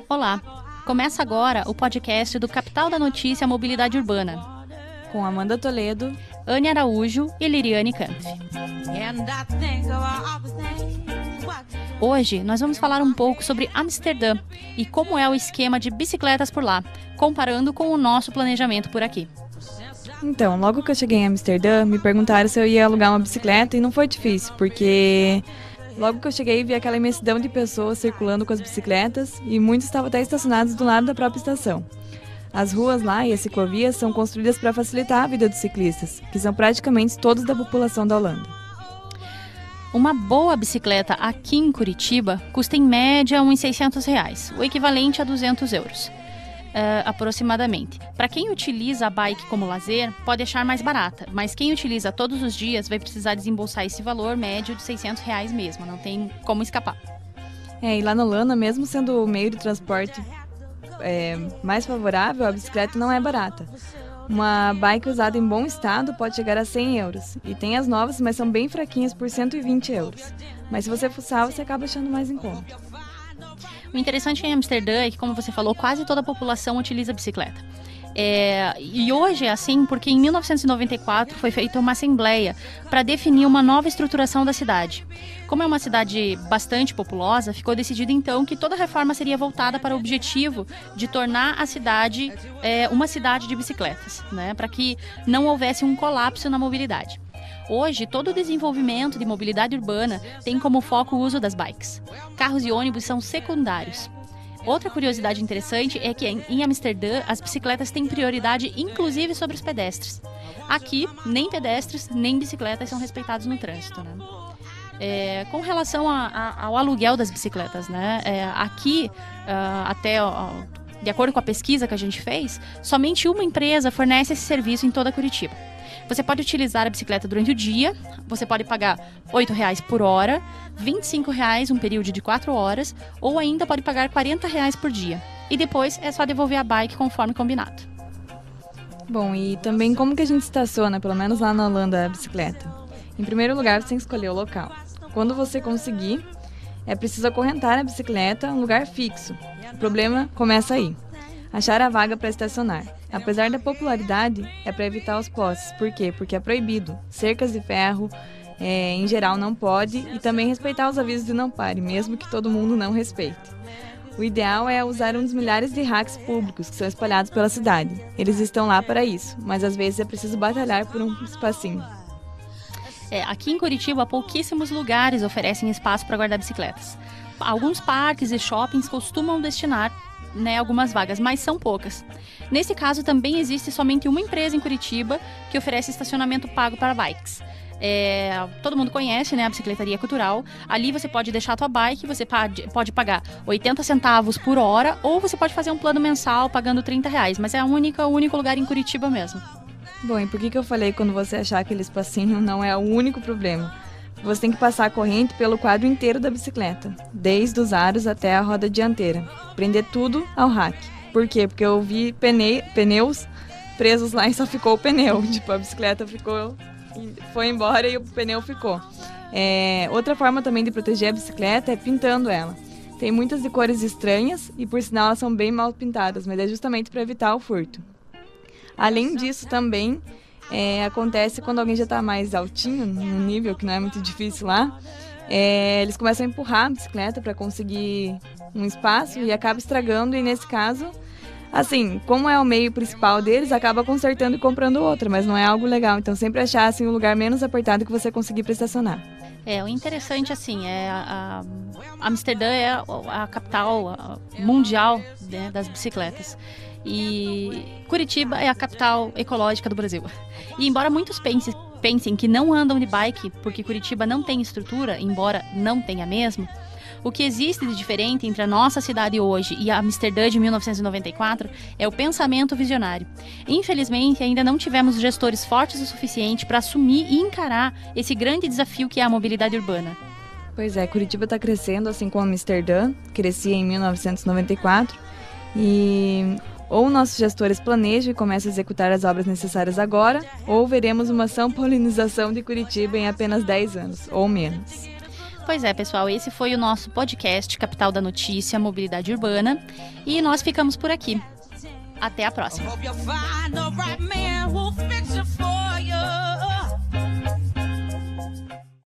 Olá, começa agora o podcast do Capital da Notícia Mobilidade Urbana, com Amanda Toledo, Anne Araújo e Liriane Kampf. Hoje nós vamos falar um pouco sobre Amsterdã e como é o esquema de bicicletas por lá, comparando com o nosso planejamento por aqui. Então, logo que eu cheguei em Amsterdã, me perguntaram se eu ia alugar uma bicicleta e não foi difícil, porque logo que eu cheguei vi aquela imensidão de pessoas circulando com as bicicletas e muitos estavam até estacionados do lado da própria estação. As ruas lá e as ciclovias são construídas para facilitar a vida dos ciclistas, que são praticamente todos da população da Holanda. Uma boa bicicleta aqui em Curitiba custa em média uns R$600, o equivalente a €200. Aproximadamente. Para quem utiliza a bike como lazer, pode achar mais barata, mas quem utiliza todos os dias vai precisar desembolsar esse valor médio de R$600 mesmo, não tem como escapar. E lá na Holanda, mesmo sendo o meio de transporte mais favorável, a bicicleta não é barata. Uma bike usada em bom estado pode chegar a €100, e tem as novas, mas são bem fraquinhas por €120. Mas se você fuçar, você acaba achando mais em conta. O interessante em Amsterdã é que, como você falou, quase toda a população utiliza bicicleta. E hoje é assim porque em 1994 foi feita uma assembleia para definir uma nova estruturação da cidade. Como é uma cidade bastante populosa, ficou decidido então que toda a reforma seria voltada para o objetivo de tornar a cidade uma cidade de bicicletas, né, para que não houvesse um colapso na mobilidade. Hoje, todo o desenvolvimento de mobilidade urbana tem como foco o uso das bikes. Carros e ônibus são secundários. Outra curiosidade interessante é que em Amsterdã as bicicletas têm prioridade inclusive sobre os pedestres. Aqui, nem pedestres nem bicicletas são respeitados no trânsito, né? Com relação ao aluguel das bicicletas, né? Aqui, de acordo com a pesquisa que a gente fez, somente uma empresa fornece esse serviço em toda Curitiba. Você pode utilizar a bicicleta durante o dia, você pode pagar R$8 por hora, R$25 um período de 4 horas, ou ainda pode pagar R$40 por dia. E depois é só devolver a bike conforme combinado. Bom, e também como que a gente estaciona, pelo menos lá na Holanda, a bicicleta? Em primeiro lugar, você tem que escolher o local. Quando você conseguir, é preciso acorrentar a bicicleta em um lugar fixo. O problema começa aí. Achar a vaga para estacionar. Apesar da popularidade, é para evitar os postes. Por quê? Porque é proibido. Cercas de ferro, em geral, não pode. E também respeitar os avisos de não pare, mesmo que todo mundo não respeite. O ideal é usar um dos milhares de racks públicos que são espalhados pela cidade. Eles estão lá para isso, mas às vezes é preciso batalhar por um espacinho. Aqui em Curitiba, pouquíssimos lugares oferecem espaço para guardar bicicletas. Alguns parques e shoppings costumam destinar algumas vagas, mas são poucas. Nesse caso, também existe somente uma empresa em Curitiba que oferece estacionamento pago para bikes. Todo mundo conhece, né, a Bicicletaria Cultural. Ali você pode deixar a tua bike, você pode pagar 80 centavos por hora, ou você pode fazer um plano mensal pagando R$30, mas é o único lugar em Curitiba mesmo. Bom, e por que eu falei quando você achar aquele espacinho não é o único problema? Você tem que passar a corrente pelo quadro inteiro da bicicleta, desde os aros até a roda dianteira. Prender tudo ao rack. Por quê? Porque eu vi pneus presos lá e só ficou o pneu. Tipo, a bicicleta foi embora e o pneu ficou. Outra forma também de proteger a bicicleta é pintando ela. Tem muitas de cores estranhas e, por sinal, elas são bem mal pintadas, mas é justamente para evitar o furto. Além disso, também acontece quando alguém já está mais altinho, num nível que não é muito difícil lá, eles começam a empurrar a bicicleta para conseguir um espaço e acaba estragando, e nesse caso, assim, como é o meio principal deles, acaba consertando e comprando outra, mas não é algo legal. Então sempre achar assim, um lugar menos apertado que você conseguir para estacionar. O interessante assim, Amsterdã é a capital mundial, né, das bicicletas. E Curitiba é a capital ecológica do Brasil. E embora muitos pensem que não andam de bike porque Curitiba não tem estrutura, embora não tenha mesmo, o que existe de diferente entre a nossa cidade hoje e a Amsterdã de 1994 é o pensamento visionário. Infelizmente, ainda não tivemos gestores fortes o suficiente para assumir e encarar esse grande desafio que é a mobilidade urbana. Pois é, Curitiba está crescendo, assim como Amsterdã, crescia em 1994, e ou nossos gestores planejam e começam a executar as obras necessárias agora, ou veremos uma São Paulinização de Curitiba em apenas 10 anos, ou menos. Pois é, pessoal, esse foi o nosso podcast Capital da Notícia, Mobilidade Urbana, e nós ficamos por aqui. Até a próxima.